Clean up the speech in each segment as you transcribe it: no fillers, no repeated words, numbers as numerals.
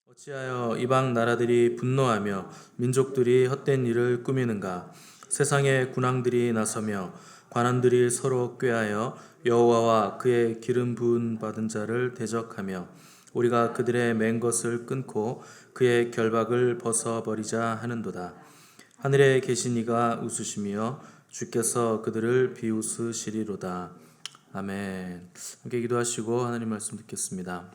어찌하여 이방 나라들이 분노하며 민족들이 헛된 일을 꾸미는가? 세상의 군왕들이 나서며 관원들이 서로 꾀하여 여호와와 그의 기름 부은 받은 자를 대적하며 우리가 그들의 맨 것을 끊고 그의 결박을 벗어버리자 하는도다. 하늘에 계신 이가 웃으시며 주께서 그들을 비웃으시리로다. 아멘. 함께 기도하시고 하나님 말씀 듣겠습니다.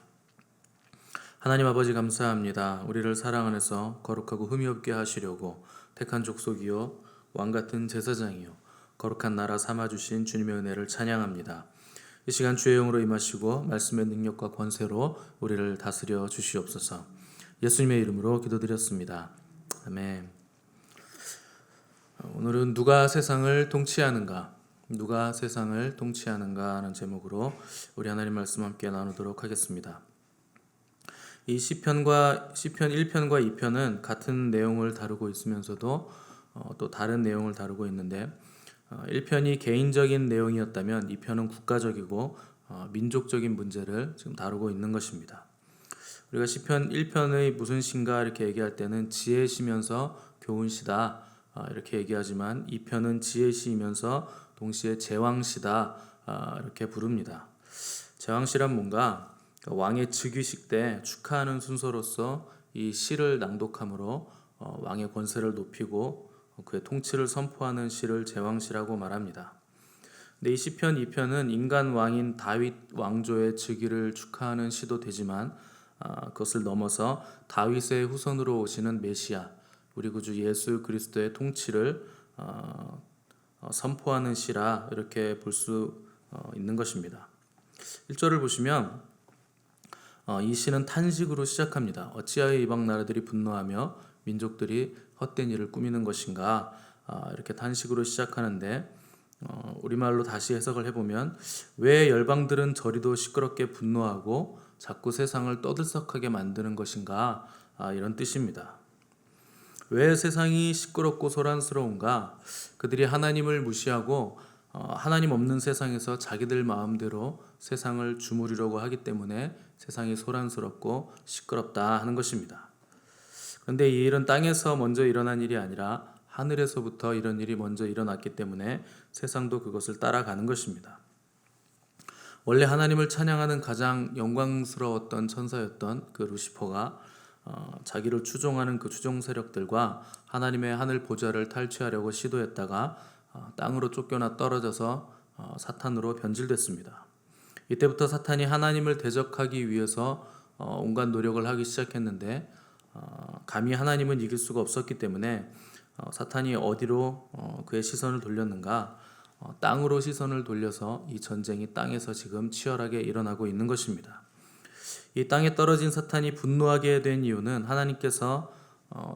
하나님 아버지 감사합니다. 우리를 사랑 안에서 거룩하고 흠이 없게 하시려고 택한 족속이요 왕같은 제사장이요 거룩한 나라 삼아주신 주님의 은혜를 찬양합니다. 이 시간 주의 영으로 임하시고 말씀의 능력과 권세로 우리를 다스려 주시옵소서. 예수님의 이름으로 기도드렸습니다. 아멘. 오늘은 누가 세상을 통치하는가? 누가 세상을 통치하는가 하는 제목으로 우리 하나님 말씀 함께 나누도록 하겠습니다. 이 시편 1편과 2편은 같은 내용을 다루고 있으면서도 또 다른 내용을 다루고 있는데 1편이 개인적인 내용이었다면 2편은 국가적이고 민족적인 문제를 지금 다루고 있는 것입니다. 우리가 시편 1편의 무슨 시인가 이렇게 얘기할 때는 지혜시면서 교훈시다 이렇게 얘기하지만 2편은 지혜시이면서 동시에 제왕시다 이렇게 부릅니다. 제왕시란 뭔가 왕의 즉위식 때 축하하는 순서로서 이 시를 낭독함으로 왕의 권세를 높이고 그의 통치를 선포하는 시를 제왕시라고 말합니다. 근데 이 시편 2편은 인간 왕인 다윗 왕조의 즉위를 축하하는 시도 되지만 그것을 넘어서 다윗의 후손으로 오시는 메시아 우리 구주 예수 그리스도의 통치를 선포하는 시라 이렇게 볼 수 있는 것입니다. 1절을 보시면 이 시는 탄식으로 시작합니다. 어찌하여 이방 나라들이 분노하며 민족들이 헛된 일을 꾸미는 것인가? 이렇게 탄식으로 시작하는데 우리말로 다시 해석을 해보면 왜 열방들은 저리도 시끄럽게 분노하고 자꾸 세상을 떠들썩하게 만드는 것인가? 이런 뜻입니다. 왜 세상이 시끄럽고 소란스러운가? 그들이 하나님을 무시하고 하나님 없는 세상에서 자기들 마음대로 세상을 주무르려고 하기 때문에 세상이 소란스럽고 시끄럽다 하는 것입니다. 그런데 이 일은 땅에서 먼저 일어난 일이 아니라 하늘에서부터 이런 일이 먼저 일어났기 때문에 세상도 그것을 따라가는 것입니다. 원래 하나님을 찬양하는 가장 영광스러웠던 천사였던 그 루시퍼가 자기를 추종하는 그 추종 세력들과 하나님의 하늘 보좌를 탈취하려고 시도했다가 땅으로 쫓겨나 떨어져서 사탄으로 변질됐습니다. 이때부터 사탄이 하나님을 대적하기 위해서 온갖 노력을 하기 시작했는데 감히 하나님은 이길 수가 없었기 때문에 사탄이 어디로 그의 시선을 돌렸는가? 땅으로 시선을 돌려서 이 전쟁이 땅에서 지금 치열하게 일어나고 있는 것입니다. 이 땅에 떨어진 사탄이 분노하게 된 이유는 하나님께서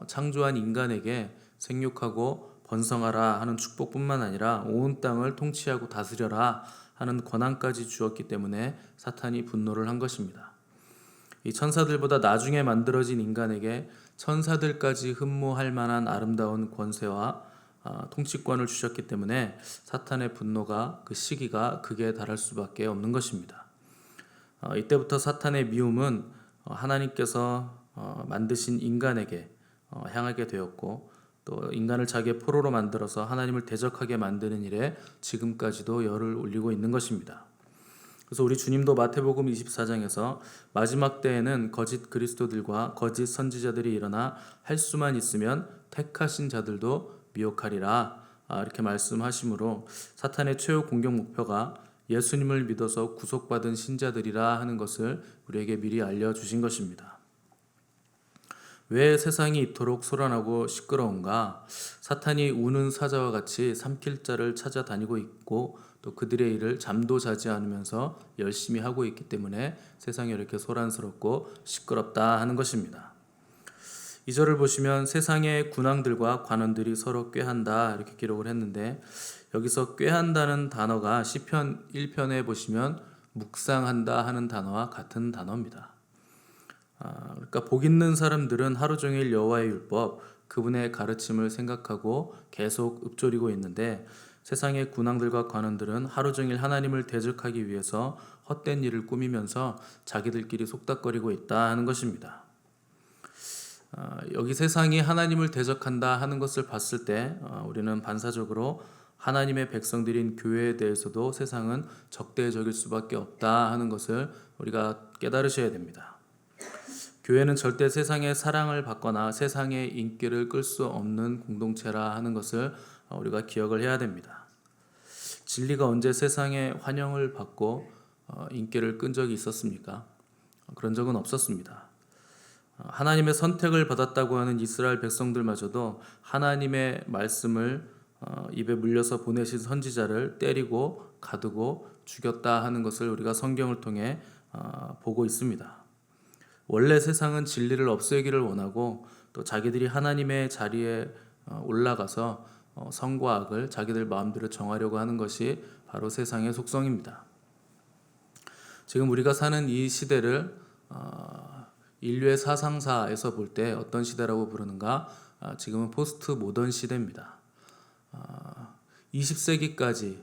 창조한 인간에게 생육하고 번성하라 하는 축복뿐만 아니라 온 땅을 통치하고 다스려라 하는 권한까지 주었기 때문에 사탄이 분노를 한 것입니다. 이 천사들보다 나중에 만들어진 인간에게 천사들까지 흠모할 만한 아름다운 권세와 통치권을 주셨기 때문에 사탄의 분노가 그 시기가 극에 달할 수밖에 없는 것입니다. 이때부터 사탄의 미움은 하나님께서 만드신 인간에게 향하게 되었고 또 인간을 자기의 포로로 만들어서 하나님을 대적하게 만드는 일에 지금까지도 열을 올리고 있는 것입니다. 그래서 우리 주님도 마태복음 24장에서 마지막 때에는 거짓 그리스도들과 거짓 선지자들이 일어나 할 수만 있으면 택하신 자들도 미혹하리라 이렇게 말씀하시므로 사탄의 최후 공격 목표가 예수님을 믿어서 구속받은 신자들이라 하는 것을 우리에게 미리 알려주신 것입니다. 왜 세상이 이토록 소란하고 시끄러운가? 사탄이 우는 사자와 같이 삼킬 자를 찾아다니고 있고 또 그들의 일을 잠도 자지 않으면서 열심히 하고 있기 때문에 세상이 이렇게 소란스럽고 시끄럽다 하는 것입니다. 2절을 보시면 세상의 군왕들과 관원들이 서로 꾀한다 이렇게 기록을 했는데 여기서 꾀한다는 단어가 시편 1편에 보시면 묵상한다 하는 단어와 같은 단어입니다. 그러니까 복 있는 사람들은 하루 종일 여호와의 율법, 그분의 가르침을 생각하고 계속 읊조리고 있는데 세상의 군왕들과 관원들은 하루 종일 하나님을 대적하기 위해서 헛된 일을 꾸미면서 자기들끼리 속닥거리고 있다 하는 것입니다. 여기 세상이 하나님을 대적한다 하는 것을 봤을 때 우리는 반사적으로 하나님의 백성들인 교회에 대해서도 세상은 적대적일 수밖에 없다 하는 것을 우리가 깨달으셔야 됩니다. 교회는 절대 세상의 사랑을 받거나 세상의 인기를 끌 수 없는 공동체라 하는 것을 우리가 기억을 해야 됩니다. 진리가 언제 세상의 환영을 받고 인기를 끈 적이 있었습니까? 그런 적은 없었습니다. 하나님의 선택을 받았다고 하는 이스라엘 백성들마저도 하나님의 말씀을 입에 물려서 보내신 선지자를 때리고 가두고 죽였다 하는 것을 우리가 성경을 통해 보고 있습니다. 원래 세상은 진리를 없애기를 원하고 또 자기들이 하나님의 자리에 올라가서 선과 악을 자기들 마음대로 정하려고 하는 것이 바로 세상의 속성입니다. 지금 우리가 사는 이 시대를 인류의 사상사에서 볼 때 어떤 시대라고 부르는가? 지금은 포스트 모던 시대입니다. 20세기까지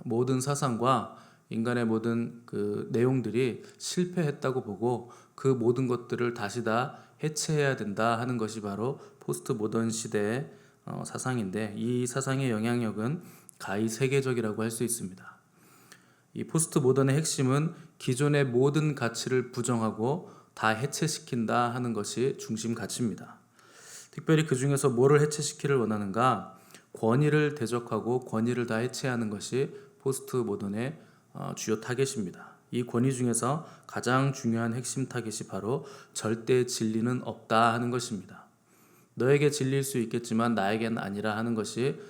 모든 사상과 인간의 모든 그 내용들이 실패했다고 보고 그 모든 것들을 다시 다 해체해야 된다 하는 것이 바로 포스트 모던 시대의 사상인데, 이 사상의 영향력은 가히 세계적이라고 할 수 있습니다. 이 포스트 모던의 핵심은 기존의 모든 가치를 부정하고 다 해체시킨다 하는 것이 중심 가치입니다. 특별히 그 중에서 뭐를 해체시키를 원하는가? 권위를 대적하고 권위를 다 해체하는 것이 포스트 모던의 주요 타겟입니다. 이 권위 중에서 가장 중요한 핵심 타겟이 바로 절대 진리는 없다 하는 것입니다. 너에게 진리일 수 있겠지만 나에겐 아니라 하는 것이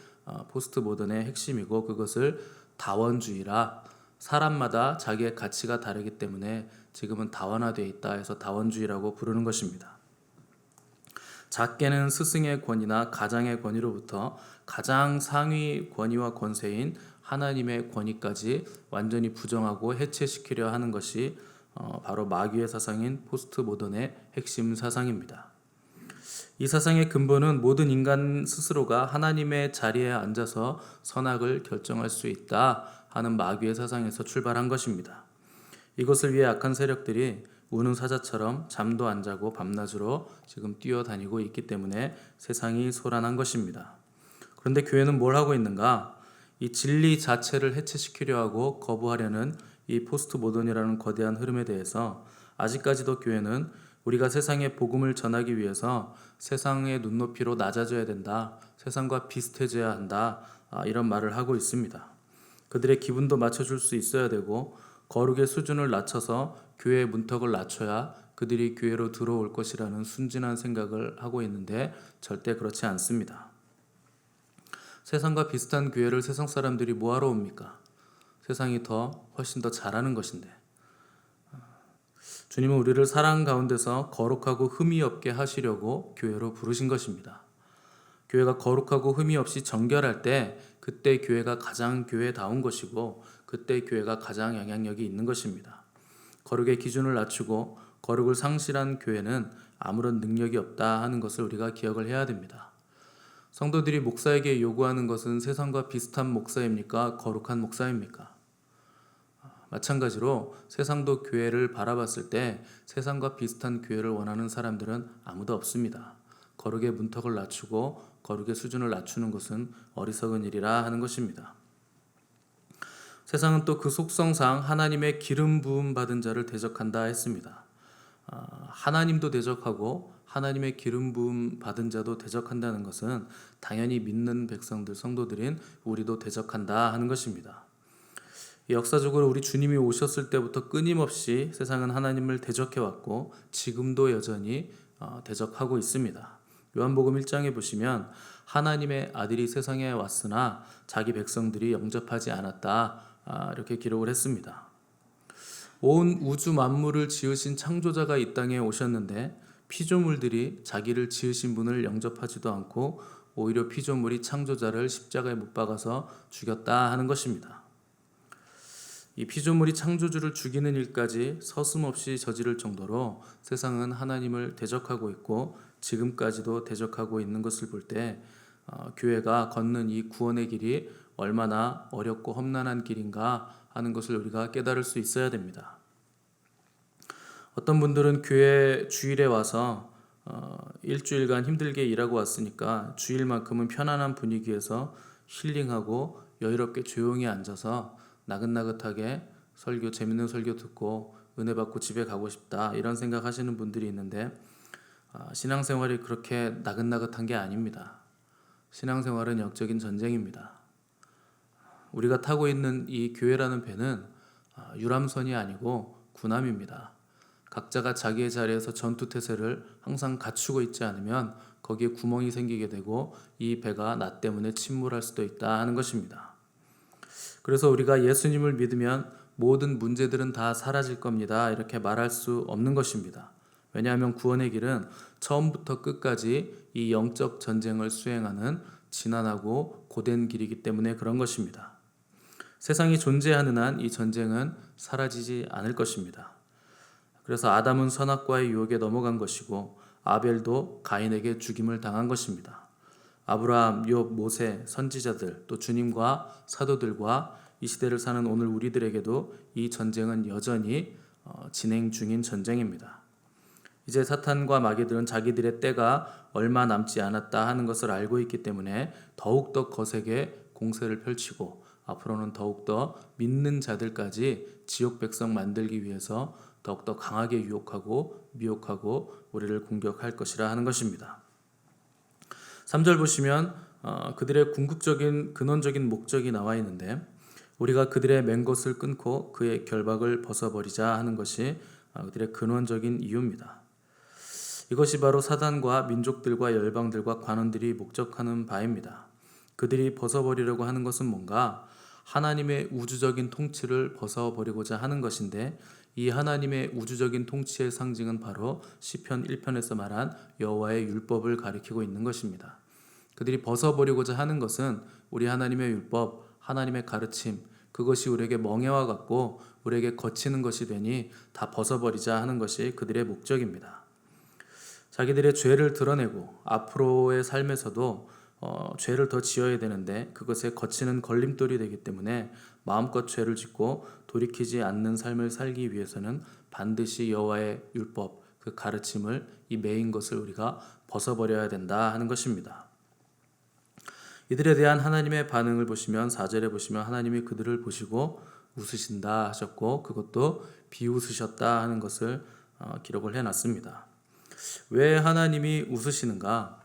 포스트 모던의 핵심이고, 그것을 다원주의라, 사람마다 자기의 가치가 다르기 때문에 지금은 다원화되어 있다 해서 다원주의라고 부르는 것입니다. 작게는 스승의 권위나 가장의 권위로부터 가장 상위 권위와 권세인 하나님의 권위까지 완전히 부정하고 해체시키려 하는 것이 바로 마귀의 사상인 포스트 모던의 핵심 사상입니다. 이 사상의 근본은 모든 인간 스스로가 하나님의 자리에 앉아서 선악을 결정할 수 있다 하는 마귀의 사상에서 출발한 것입니다. 이것을 위해 악한 세력들이 우는 사자처럼 잠도 안 자고 밤낮으로 지금 뛰어다니고 있기 때문에 세상이 소란한 것입니다. 그런데 교회는 뭘 하고 있는가? 이 진리 자체를 해체시키려 하고 거부하려는 이 포스트 모던이라는 거대한 흐름에 대해서 아직까지도 교회는 우리가 세상에 복음을 전하기 위해서 세상의 눈높이로 낮아져야 된다, 세상과 비슷해져야 한다, 이런 말을 하고 있습니다. 그들의 기분도 맞춰줄 수 있어야 되고 거룩의 수준을 낮춰서 교회의 문턱을 낮춰야 그들이 교회로 들어올 것이라는 순진한 생각을 하고 있는데 절대 그렇지 않습니다. 세상과 비슷한 교회를 세상 사람들이 뭐하러 옵니까? 세상이 훨씬 더 잘하는 것인데. 주님은 우리를 사랑 가운데서 거룩하고 흠이 없게 하시려고 교회로 부르신 것입니다. 교회가 거룩하고 흠이 없이 정결할 때 그때 교회가 가장 교회다운 것이고 그때 교회가 가장 영향력이 있는 것입니다. 거룩의 기준을 낮추고 거룩을 상실한 교회는 아무런 능력이 없다 하는 것을 우리가 기억을 해야 됩니다. 성도들이 목사에게 요구하는 것은 세상과 비슷한 목사입니까? 거룩한 목사입니까? 마찬가지로 세상도 교회를 바라봤을 때 세상과 비슷한 교회를 원하는 사람들은 아무도 없습니다. 거룩의 문턱을 낮추고 거룩의 수준을 낮추는 것은 어리석은 일이라 하는 것입니다. 세상은 또 그 속성상 하나님의 기름 부음 받은 자를 대적한다 했습니다. 하나님도 대적하고 하나님의 기름 부음 받은 자도 대적한다는 것은 당연히 믿는 백성들, 성도들인 우리도 대적한다 하는 것입니다. 역사적으로 우리 주님이 오셨을 때부터 끊임없이 세상은 하나님을 대적해왔고 지금도 여전히 대적하고 있습니다. 요한복음 1장에 보시면 하나님의 아들이 세상에 왔으나 자기 백성들이 영접하지 않았다, 이렇게 기록을 했습니다. 온 우주 만물을 지으신 창조자가 이 땅에 오셨는데 피조물들이 자기를 지으신 분을 영접하지도 않고 오히려 피조물이 창조자를 십자가에 못 박아서 죽였다 하는 것입니다. 이 피조물이 창조주를 죽이는 일까지 서슴없이 저지를 정도로 세상은 하나님을 대적하고 있고 지금까지도 대적하고 있는 것을 볼 때 교회가 걷는 이 구원의 길이 얼마나 어렵고 험난한 길인가 하는 것을 우리가 깨달을 수 있어야 됩니다. 어떤 분들은 교회 주일에 와서 일주일간 힘들게 일하고 왔으니까 주일만큼은 편안한 분위기에서 힐링하고 여유롭게 조용히 앉아서 나긋나긋하게 설교, 재밌는 설교 듣고 은혜 받고 집에 가고 싶다, 이런 생각하시는 분들이 있는데, 신앙생활이 그렇게 나긋나긋한 게 아닙니다. 신앙생활은 영적인 전쟁입니다. 우리가 타고 있는 이 교회라는 배는 유람선이 아니고 군함입니다. 각자가 자기의 자리에서 전투태세를 항상 갖추고 있지 않으면 거기에 구멍이 생기게 되고 이 배가 나 때문에 침몰할 수도 있다 하는 것입니다. 그래서 우리가 예수님을 믿으면 모든 문제들은 다 사라질 겁니다, 이렇게 말할 수 없는 것입니다. 왜냐하면 구원의 길은 처음부터 끝까지 이 영적 전쟁을 수행하는 지난하고 고된 길이기 때문에 그런 것입니다. 세상이 존재하는 한 이 전쟁은 사라지지 않을 것입니다. 그래서 아담은 선악과의 유혹에 넘어간 것이고 아벨도 가인에게 죽임을 당한 것입니다. 아브라함, 욥, 모세, 선지자들, 또 주님과 사도들과 이 시대를 사는 오늘 우리들에게도 이 전쟁은 여전히 진행 중인 전쟁입니다. 이제 사탄과 마귀들은 자기들의 때가 얼마 남지 않았다 하는 것을 알고 있기 때문에 더욱더 거세게 공세를 펼치고 앞으로는 더욱더 믿는 자들까지 지옥 백성 만들기 위해서 더욱더 강하게 유혹하고 미혹하고 우리를 공격할 것이라 하는 것입니다. 3절 보시면 그들의 궁극적인 근원적인 목적이 나와 있는데, 우리가 그들의 맨 것을 끊고 그의 결박을 벗어버리자 하는 것이 그들의 근원적인 이유입니다. 이것이 바로 사단과 민족들과 열방들과 관원들이 목적하는 바입니다. 그들이 벗어버리려고 하는 것은 뭔가 하나님의 우주적인 통치를 벗어버리고자 하는 것인데, 이 하나님의 우주적인 통치의 상징은 바로 시편 1편에서 말한 여호와의 율법을 가리키고 있는 것입니다. 그들이 벗어버리고자 하는 것은 우리 하나님의 율법, 하나님의 가르침, 그것이 우리에게 멍에와 같고 우리에게 거치는 것이 되니 다 벗어버리자 하는 것이 그들의 목적입니다. 자기들의 죄를 드러내고 앞으로의 삶에서도 죄를 더 지어야 되는데 그것에 거치는 걸림돌이 되기 때문에 마음껏 죄를 짓고 돌이키지 않는 삶을 살기 위해서는 반드시 여호와의 율법, 그 가르침을, 이 매인 것을 우리가 벗어버려야 된다 하는 것입니다. 이들에 대한 하나님의 반응을 보시면 4절에 보시면 하나님이 그들을 보시고 웃으신다 하셨고 그것도 비웃으셨다 하는 것을 기록을 해놨습니다. 왜 하나님이 웃으시는가?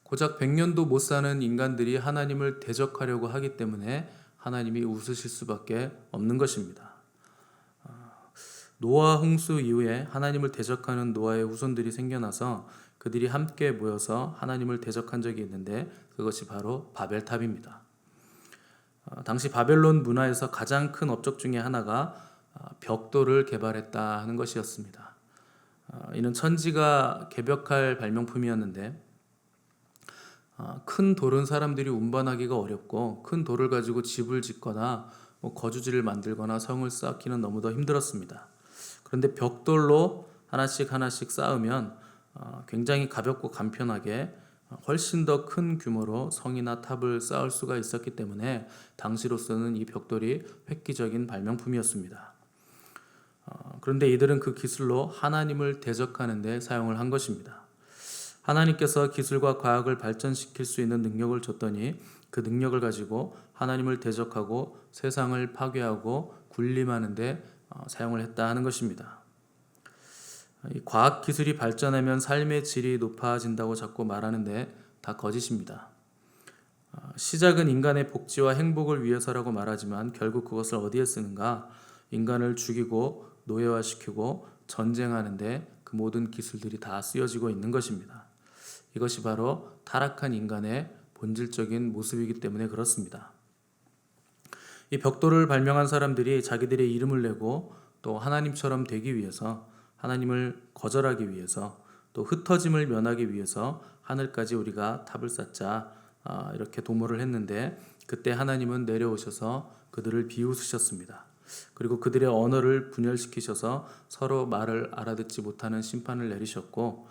고작 100년도 못 사는 인간들이 하나님을 대적하려고 하기 때문에 하나님이 웃으실 수밖에 없는 것입니다. 노아 홍수 이후에 하나님을 대적하는 노아의 후손들이 생겨나서 그들이 함께 모여서 하나님을 대적한 적이 있는데 그것이 바로 바벨탑입니다. 당시 바벨론 문화에서 가장 큰 업적 중에 하나가 벽돌을 개발했다 하는 것이었습니다. 이는 천지가 개벽할 발명품이었는데 큰 돌은 사람들이 운반하기가 어렵고 큰 돌을 가지고 집을 짓거나 거주지를 만들거나 성을 쌓기는 너무 더 힘들었습니다. 그런데 벽돌로 하나씩 하나씩 쌓으면 굉장히 가볍고 간편하게 훨씬 더 큰 규모로 성이나 탑을 쌓을 수가 있었기 때문에 당시로서는 이 벽돌이 획기적인 발명품이었습니다. 그런데 이들은 그 기술로 하나님을 대적하는 데 사용을 한 것입니다. 하나님께서 기술과 과학을 발전시킬 수 있는 능력을 줬더니 그 능력을 가지고 하나님을 대적하고 세상을 파괴하고 군림하는 데 사용을 했다 하는 것입니다. 이 과학 기술이 발전하면 삶의 질이 높아진다고 자꾸 말하는데 다 거짓입니다. 시작은 인간의 복지와 행복을 위해서라고 말하지만 결국 그것을 어디에 쓰는가? 인간을 죽이고 노예화시키고 전쟁하는데 그 모든 기술들이 다 쓰여지고 있는 것입니다. 이것이 바로 타락한 인간의 본질적인 모습이기 때문에 그렇습니다. 이 벽돌을 발명한 사람들이 자기들의 이름을 내고 또 하나님처럼 되기 위해서, 하나님을 거절하기 위해서, 또 흩어짐을 면하기 위해서 하늘까지 우리가 탑을 쌓자 이렇게 도모를 했는데 그때 하나님은 내려오셔서 그들을 비웃으셨습니다. 그리고 그들의 언어를 분열시키셔서 서로 말을 알아듣지 못하는 심판을 내리셨고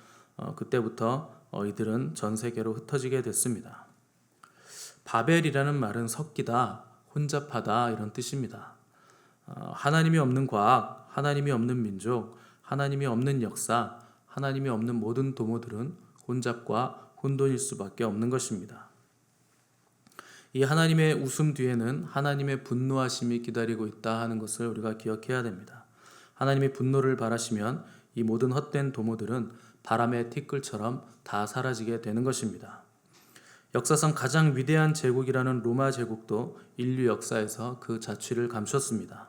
그때부터 이들은 전 세계로 흩어지게 됐습니다. 바벨이라는 말은 섞이다, 혼잡하다 이런 뜻입니다. 하나님이 없는 과학, 하나님이 없는 민족, 하나님이 없는 역사, 하나님이 없는 모든 도모들은 혼잡과 혼돈일 수밖에 없는 것입니다. 이 하나님의 웃음 뒤에는 하나님의 분노하심이 기다리고 있다 하는 것을 우리가 기억해야 됩니다. 하나님이 분노를 발하시면 이 모든 헛된 도모들은 바람의 티끌처럼 다 사라지게 되는 것입니다. 역사상 가장 위대한 제국이라는 로마 제국도 인류 역사에서 그 자취를 감췄습니다.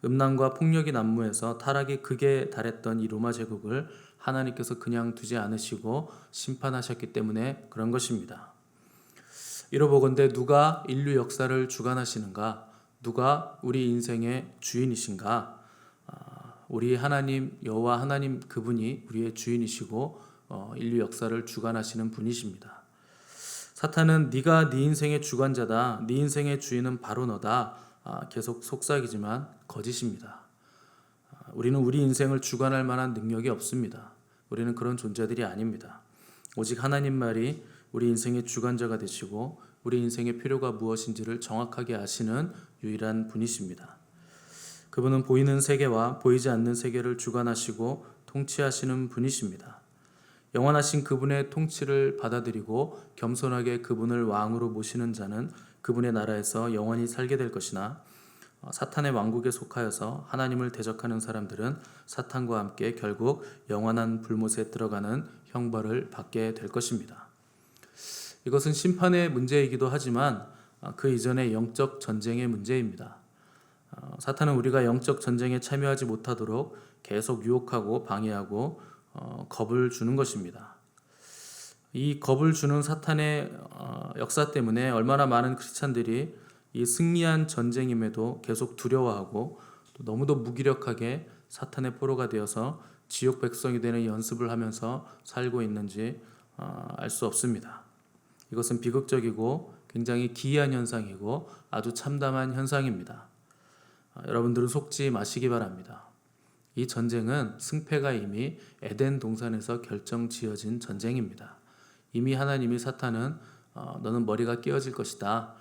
음란과 폭력이 난무해서 타락이 극에 달했던 이 로마 제국을 하나님께서 그냥 두지 않으시고 심판하셨기 때문에 그런 것입니다. 이러보건대 누가 인류 역사를 주관하시는가? 누가 우리 인생의 주인이신가? 우리 하나님 여호와 하나님 그분이 우리의 주인이시고 인류 역사를 주관하시는 분이십니다. 사탄은 네가 네 인생의 주관자다. 네 인생의 주인은 바로 너다. 계속 속삭이지만 거짓입니다. 우리는 우리 인생을 주관할 만한 능력이 없습니다. 우리는 그런 존재들이 아닙니다. 오직 하나님 말이 우리 인생의 주관자가 되시고 우리 인생의 필요가 무엇인지를 정확하게 아시는 유일한 분이십니다. 그분은 보이는 세계와 보이지 않는 세계를 주관하시고 통치하시는 분이십니다. 영원하신 그분의 통치를 받아들이고 겸손하게 그분을 왕으로 모시는 자는 그분의 나라에서 영원히 살게 될 것이나 사탄의 왕국에 속하여서 하나님을 대적하는 사람들은 사탄과 함께 결국 영원한 불못에 들어가는 형벌을 받게 될 것입니다. 이것은 심판의 문제이기도 하지만 그 이전의 영적 전쟁의 문제입니다. 사탄은 우리가 영적 전쟁에 참여하지 못하도록 계속 유혹하고 방해하고 겁을 주는 것입니다. 이 겁을 주는 사탄의 역사 때문에 얼마나 많은 크리스찬들이 이 승리한 전쟁임에도 계속 두려워하고 또 너무도 무기력하게 사탄의 포로가 되어서 지옥 백성이 되는 연습을 하면서 살고 있는지 알 수 없습니다. 이것은 비극적이고 굉장히 기이한 현상이고 아주 참담한 현상입니다. 여러분들은 속지 마시기 바랍니다. 이 전쟁은 승패가 이미 에덴 동산에서 결정지어진 전쟁입니다. 이미 하나님이 사탄은 너는 머리가 깨어질 것이다.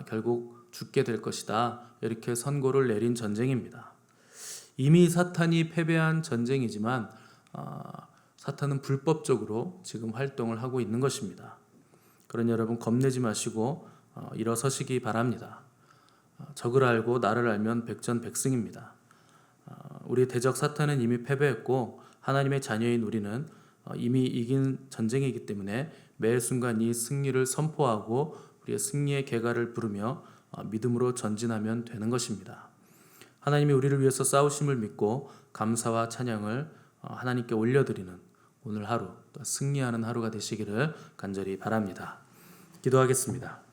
결국 죽게 될 것이다. 이렇게 선고를 내린 전쟁입니다. 이미 사탄이 패배한 전쟁이지만 사탄은 불법적으로 지금 활동을 하고 있는 것입니다. 그러니 여러분 겁내지 마시고 일어서시기 바랍니다. 적을 알고 나를 알면 백전백승입니다. 우리 대적 사탄은 이미 패배했고 하나님의 자녀인 우리는 이미 이긴 전쟁이기 때문에 매 순간 이 승리를 선포하고 우리의 승리의 개가를 부르며 믿음으로 전진하면 되는 것입니다. 하나님이 우리를 위해서 싸우심을 믿고 감사와 찬양을 하나님께 올려드리는 오늘 하루 또 승리하는 하루가 되시기를 간절히 바랍니다. 기도하겠습니다.